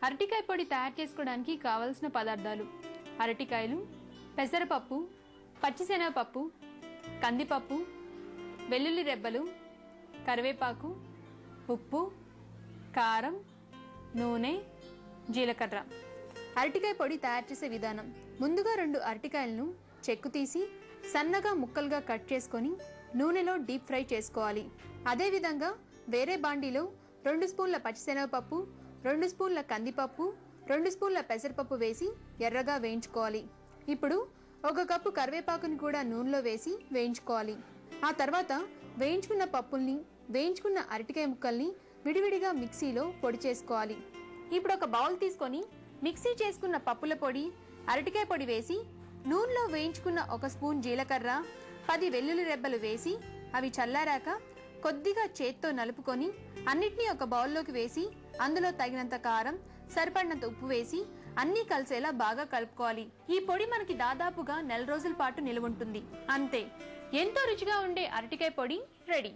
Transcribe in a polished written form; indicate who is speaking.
Speaker 1: అరటికాయ పొడి తయారు చేసుకోవడానికి కావలసిన పదార్థాలు: అరటికాయలు, పెసరపప్పు, పచ్చిశనగపప్పు, కందిపప్పు, వెల్లుల్లి రెబ్బలు, కరివేపాకు, ఉప్పు, కారం, నూనె, జీలకర్ర. అరటికాయ పొడి తయారు చేసే విధానం: ముందుగా 2 అరటికాయలను చెక్కు తీసి సన్నగా ముక్కలుగా కట్ చేసుకొని నూనెలో డీప్ ఫ్రై చేసుకోవాలి. అదేవిధంగా వేరే బాండీలో 2 స్పూన్ల పచ్చిశనగపప్పు, 2 స్పూన్ల కందిపప్పు, 2 స్పూన్ల పెసరపప్పు వేసి ఎర్రగా వేయించుకోవాలి. ఇప్పుడు 1 కప్పు కరివేపాకుని కూడా నూనెలో వేసి వేయించుకోవాలి. ఆ తర్వాత వేయించుకున్న పప్పుల్ని, వేయించుకున్న అరటికాయ ముక్కల్ని విడివిడిగా మిక్సీలో పొడి చేసుకోవాలి. ఇప్పుడు ఒక బౌల్ తీసుకొని మిక్సీ చేసుకున్న పప్పుల పొడి, అరటికాయ పొడి వేసి నూనెలో వేయించుకున్న 1 స్పూన్ జీలకర్ర, 10 వెల్లుల్లి రెబ్బలు వేసి అవి చల్లారాక కొద్దిగా చేత్తో నలుపుకొని అన్నిటినీ ఒక బౌల్లోకి వేసి అందులో తగినంత కారం, సరిపడినంత ఉప్పు వేసి అన్నీ కలిసేలా బాగా కలుపుకోవాలి. ఈ పొడి మనకి దాదాపుగా 1 నెల రోజుల పాటు నిలువ ఉంటుంది. అంతే, ఎంతో రుచిగా ఉండే అరటికాయ పొడి రెడీ.